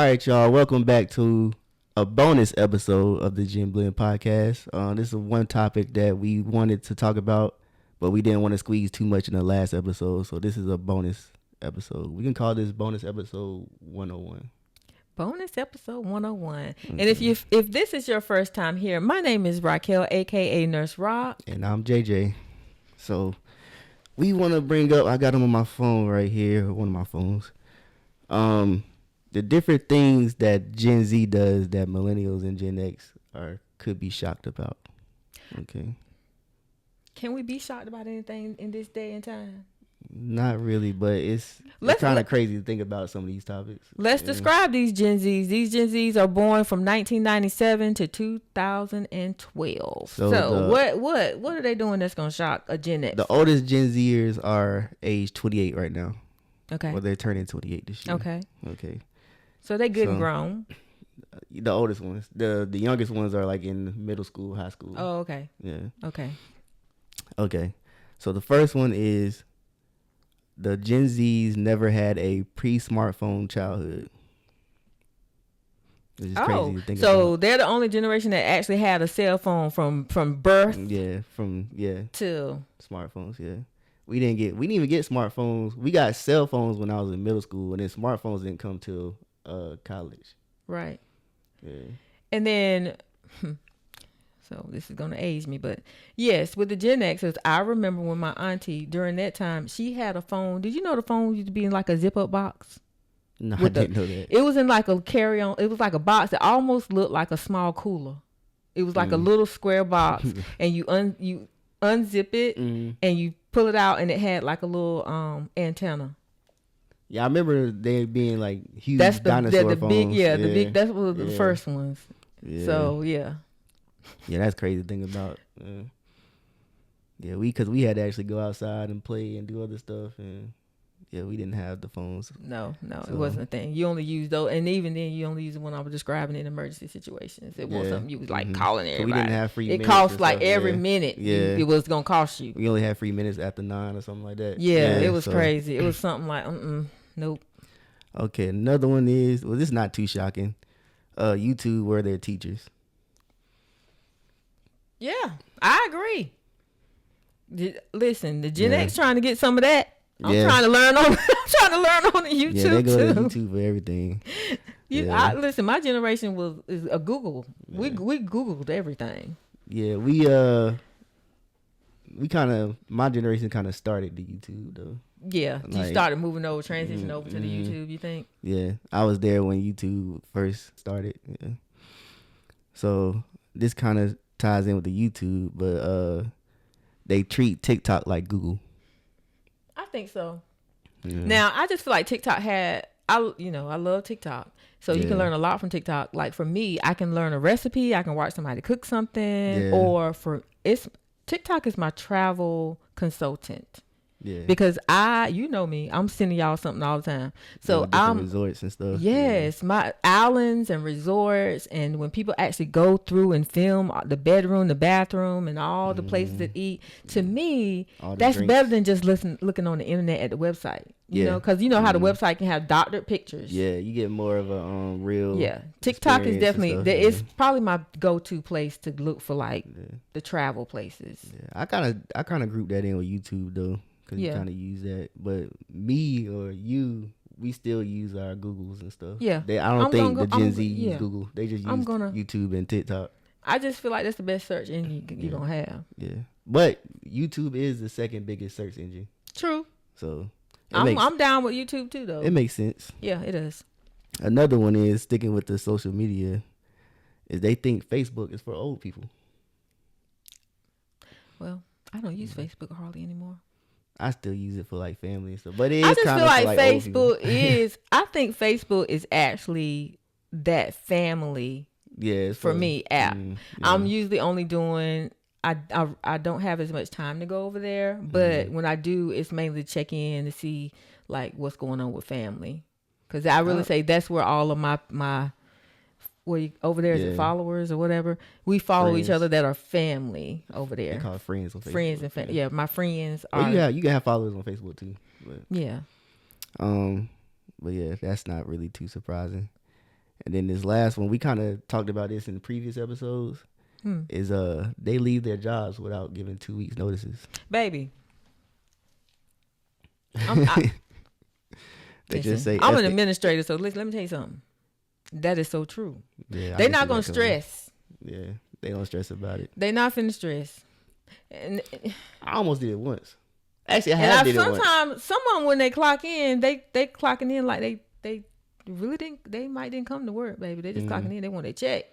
right, y'all. Welcome back to a bonus episode of the Gym Blend podcast. This is one topic that we wanted to talk about, but we didn't want to squeeze too much in the last episode. So this is a bonus episode. We can call this bonus episode 101. Bonus episode 101. And if this is your first time here, my name is Raquel, aka Nurse Rock. And I'm JJ. So we want to bring up, I got them on my phone right here, one of my phones. The different things that Gen Z does that millennials and Gen X could be shocked about. Okay. Can we be shocked about anything in this day and time? Not really, but it's kind of crazy to think about some of these topics. Let's describe these Gen Zs. These Gen Zs are born from 1997 to 2012. So what are they doing that's going to shock a Gen X? The oldest Gen Zers are age 28 right now. Okay. Well, they're turning 28 this year. Okay. So they good and grown. The oldest ones. The youngest ones are like in middle school, high school. Oh, okay. Yeah. Okay. So the first one is the Gen Zs never had a pre-smartphone childhood. It's just crazy to think about. They're the only generation that actually had a cell phone from birth. To smartphones. Yeah. We didn't even get smartphones. We got cell phones when I was in middle school, and then smartphones didn't come till college. Right. Yeah. And then, so this is gonna age me, but yes, with the Gen Xers, I remember when my auntie during that time she had a phone. Did you know the phone used to be in like a zip-up box? No, I didn't know that. It was in like a carry-on. It was like a box that almost looked like a small cooler. It was like a little square box, and you unzip it and you pull it out, and it had like a little antenna. Yeah, I remember they being like huge dinosaur phones. The big. That's one of the first ones. Yeah. So yeah, that's crazy to think about. Because we had to actually go outside and play and do other stuff, and we didn't have the phones. No, it wasn't a thing. You only used those, and even then, you only used it when I was describing in emergency situations. It wasn't something you was like calling everybody. We didn't have free minutes. It cost like every minute. Yeah, it was gonna cost you. We only had free minutes after 9 or something like that. Yeah, it was crazy. It was something like, nope. Okay, another one is, this is not too shocking. YouTube were their teachers. Yeah, I agree. Listen, the Gen X trying to get some of that. I'm trying to learn on. I'm trying to learn on the YouTube. Yeah, they go to YouTube for everything. Listen, my generation is a Google. Yeah. We Googled everything. Yeah, my generation kind of started the YouTube though. Yeah, you started moving over, transition over to the YouTube. You think? Yeah, I was there when YouTube first started. Yeah. So this kind of ties in with the YouTube, but they treat TikTok like Google. I think so. Yeah. Now I just feel like TikTok I love TikTok. So you can learn a lot from TikTok. Like for me, I can learn a recipe, I can watch somebody cook something, or TikTok is my travel consultant. Yeah. Because you know me, I'm sending y'all something all the time. So I'm resorts and stuff. Yes, my islands and resorts, and when people actually go through and film the bedroom, the bathroom, and all the places to eat, to me, that's drinks. Better than just looking on the internet at the website. You know, because you know how the website can have doctored pictures. Yeah, you get more of a real. Yeah, TikTok is definitely it's probably my go-to place to look for like the travel places. Yeah, I kind of group that in with YouTube though. You kind of use that, but me or you, we still use our Googles and stuff. Yeah, I don't think the Gen Z use Google. They just use YouTube and TikTok. I just feel like that's the best search engine you're gonna have. Yeah, but YouTube is the second biggest search engine. True. So I'm down with YouTube too, though. It makes sense. Yeah, it does. Another one is sticking with the social media. Is they think Facebook is for old people. Well, I don't use Facebook hardly anymore. I still use it for like family and stuff, but it is. I just feel like Facebook is. I think Facebook is actually that family. Yeah, for me app. I'm usually only doing. I don't have as much time to go over there, but when I do, it's mainly check in to see like what's going on with family, because I really say that's where all of my over there is it followers or whatever. We follow each other that are family over there. They call it friends on Facebook. Friends and family. Yeah, my friends are. You can have followers on Facebook too. But, yeah. But yeah, that's not really too surprising. And then this last one, we kind of talked about this in the previous episodes. Is they leave their jobs without giving 2 weeks notices. Baby. They just say I'm an administrator, so let me tell you something. That is so true. Yeah, they're not gonna stress. Yeah, they don't stress about it. They're not finna stress. And I almost did it once. Actually, I have did it once. Sometimes some of them when they clock in, they clocking in like they really didn't come to work, baby. They just clocking in. They want their check,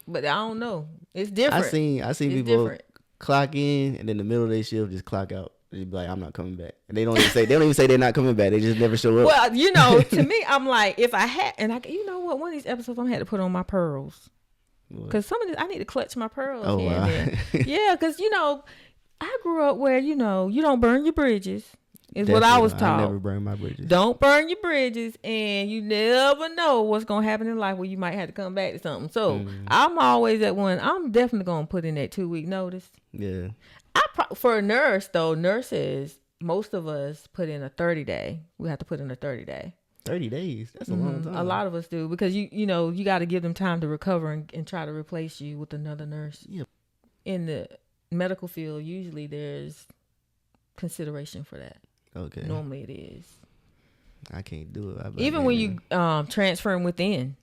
but I don't know. It's different. I seen people clock in and in the middle of their shift just clock out. They'd be like, I'm not coming back. And they don't even say they're not coming back. They just never show up. Well, to me, I'm like, if I had, and you know what, one of these episodes I'm had to put on my pearls. Because some of this, I need to clutch my pearls. Oh, wow. Yeah, because, I grew up where, you don't burn your bridges. Is what I was taught. I never burn my bridges. Don't burn your bridges, and you never know what's going to happen in life where you might have to come back to something. So I'm always at one. I'm definitely going to put in that 2 week notice. Yeah. For a nurse, though, nurses, most of us put in a 30-day. We have to put in a 30-day. 30 days? That's a long time. A lot of us do, because you got to give them time to recover and try to replace you with another nurse. Yep. In the medical field, usually there's consideration for that. Okay. Normally it is. I can't do it. Even when you transferring within,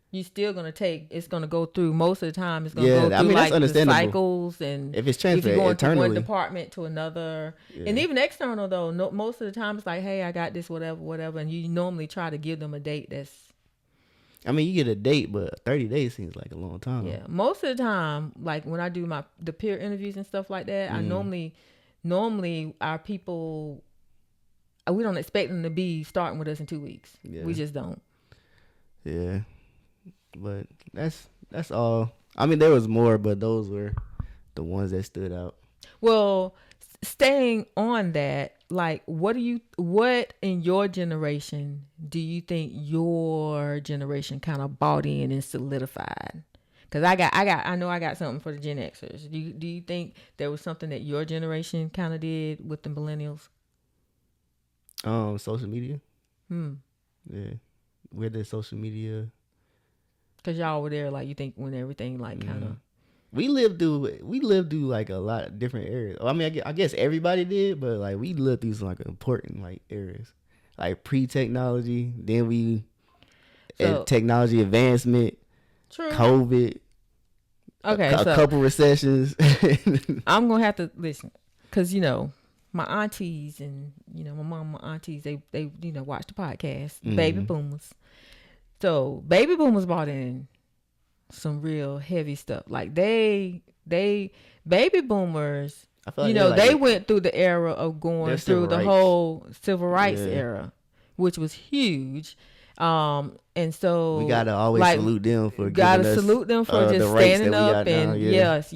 you still gonna it's gonna go through. Most of the time, it's gonna go through like the cycles, and if it's transferred if you're going internally, from one department to another, and even external though, most of the time it's like, hey, I got this, whatever, and you normally try to give them a date that's. I mean, you get a date, but 30 days seems like a long time. Yeah, most of the time, like when I do the peer interviews and stuff like that, I normally our people. We don't expect them to be starting with us in 2 weeks. Yeah. We just don't. Yeah, but that's all. I mean, there was more, but those were the ones that stood out. Well, staying on that, like, what in your generation do you think your generation kind of bought in and solidified? Because I know I got something for the Gen Xers. Do you think there was something that your generation kind of did with the millennials? Social media. Yeah, where did social media? Cause y'all were there, like, you think when everything like kind of. We lived through like a lot of different areas. I mean, I guess everybody did, but like we lived through some like important like areas, like pre-technology. Then technology advancement. True. COVID. Okay, a couple recessions. I'm gonna have to listen, cause my aunties and my mom, my aunties, they watch the podcast. Baby boomers. So baby boomers brought in some real heavy stuff. Like they baby boomers. I feel like they went through the era of going through the whole civil rights era, which was huge. And so we gotta always salute them for just standing up and yes.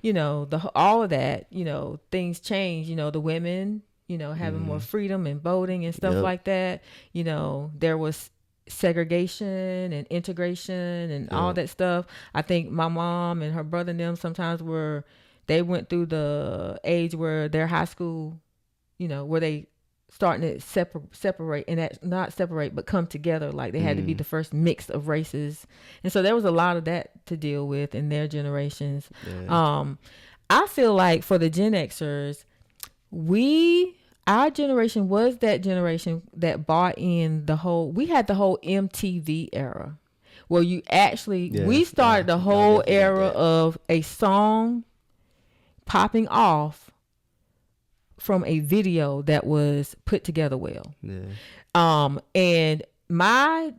Mm-hmm. All of that, things change, the women, having more freedom and voting and stuff like that. There was segregation and integration and all that stuff. I think my mom and her brother and them sometimes they went through the age where their high school, where they starting to separate and not separate, but come together. Like they had to be the first mix of races. And so there was a lot of that to deal with in their generations. Yeah. I feel like for the Gen Xers, our generation was that generation that bought in we had the whole MTV era where we started the whole era of a song popping off from a video that was put together well. Yeah. And my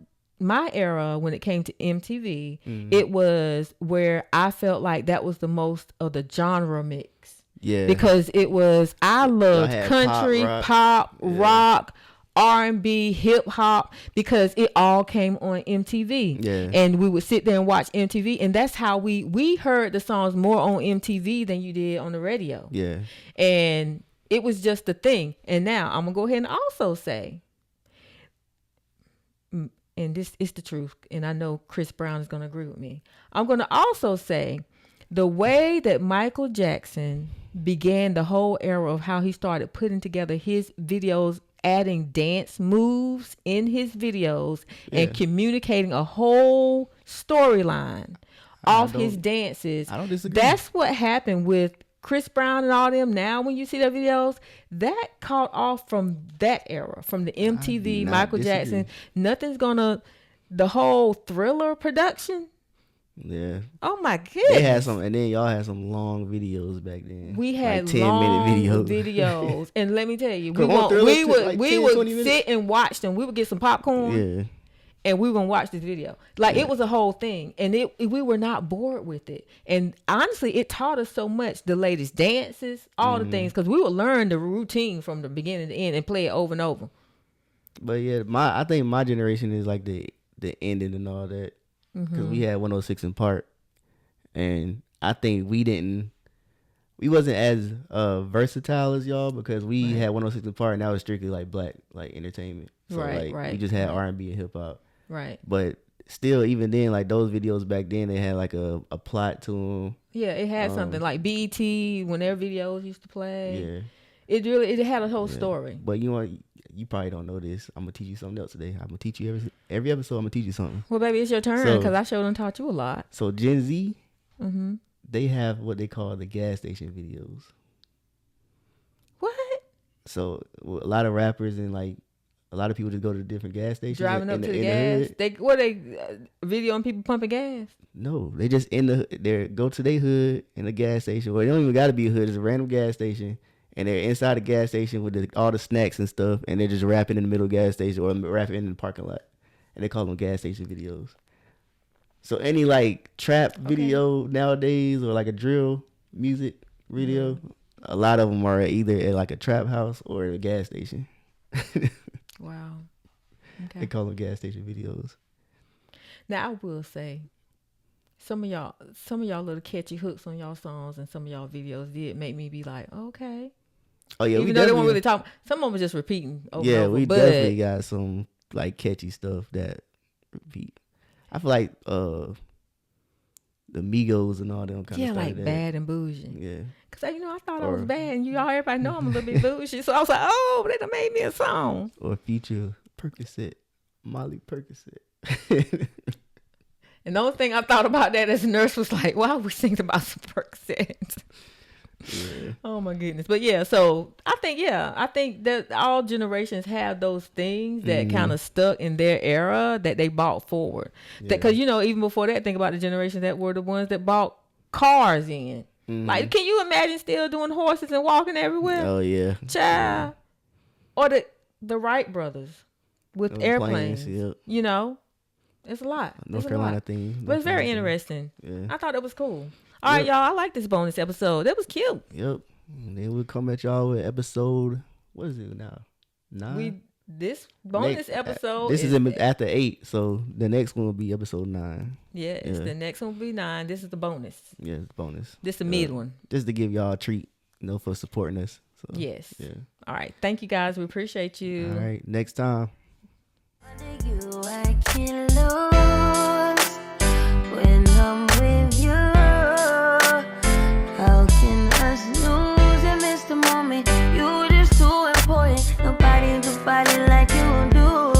era when it came to MTV, it was where I felt like that was the most of the genre mix. Yeah. Because I loved country, pop, rock, R&B, hip hop, because it all came on MTV. Yeah. And we would sit there and watch MTV, and that's how we heard the songs more on MTV than you did on the radio. Yeah. And it was just the thing. And now I'm going to go ahead and also say, and this is the truth, and I know Chris Brown is going to agree with me. I'm going to also say the way that Michael Jackson began the whole era of how he started putting together his videos adding dance moves in his videos and communicating a whole storyline off his dances. I don't disagree. That's what happened with Chris Brown and all them. Now when you see their videos, that caught off from that era, from the MTV, Michael Jackson. Nothing's gonna, the whole Thriller production. Yeah. Oh my goodness. They had some, and then y'all had some long videos back then. We had like 10-minute long videos. And let me tell you, we would sit and watch them. We would get some popcorn. Yeah. And we would watch this video. Like, it was a whole thing. And we were not bored with it. And honestly, it taught us so much. The latest dances, all the things. Because we would learn the routine from the beginning to end and play it over and over. But yeah, I think my generation is like the ending and all that. Because we had 106 in Park. And I think we wasn't as versatile as y'all, because we had 106 in Park and that was strictly like black, like entertainment. So right. We just had R&B and hip hop. Right. But still, even then, like those videos back then, they had like a plot to them. Yeah, it had something like BET when their videos used to play. Yeah. It had a whole story. But you probably don't know this. I'm gonna teach you something else today. I'm gonna teach you every episode. I'm gonna teach you something. Well, baby, it's your turn, because I sure done taught you a lot. So Gen Z, they have what they call the gas station videos. What? So a lot of rappers and like a lot of people just go to the different gas stations. Driving up to the gas. They videoing people pumping gas? No, they just go to their hood in the gas station. Well, they don't even got to be a hood. It's a random gas station. And they're inside the gas station with all the snacks and stuff. And they're just rapping in the middle of the gas station or rapping in the parking lot. And they call them gas station videos. So any like trap video nowadays, or like a drill music video, a lot of them are either at like a trap house or a gas station. Wow. Okay. They call them gas station videos. Now I will say, some of y'all little catchy hooks on y'all songs and some of y'all videos did make me be like, okay. Oh yeah, even though they weren't really talking, some of them was just repeating over and over. We definitely got some like catchy stuff that repeat. I feel like the Migos and all them kind of stuff. Yeah, like Bad and Bougie. Yeah. Cause I thought I was bad, and everybody know I'm a little bit bougie, so I was like, oh, they done made me a song. Or Future Percocet, Molly Percocet. And the only thing I thought about that as a nurse was like, why we sing about some Percocet? Yeah. Oh my goodness. But yeah, so I think that all generations have those things that kind of stuck in their era that they brought forward. Because even before that, think about the generations that were the ones that brought cars in. Like, can you imagine still doing horses and walking everywhere? Oh yeah, child. Or the Wright brothers with airplanes. It's a lot. North Carolina thing. But it's very interesting. Yeah. I thought it was cool. All right, y'all. I like this bonus episode. That was cute. Yep. And then we'll come at y'all with episode, what is it now? 9? This bonus episode. This is after 8, so the next one will be episode 9. Yes, the next one will be 9. This is the bonus. Yeah, it's bonus. This is the mid one. Just to give y'all a treat, for supporting us. So, yes. Yeah. All right. Thank you guys. We appreciate you. All right. Next time. Under you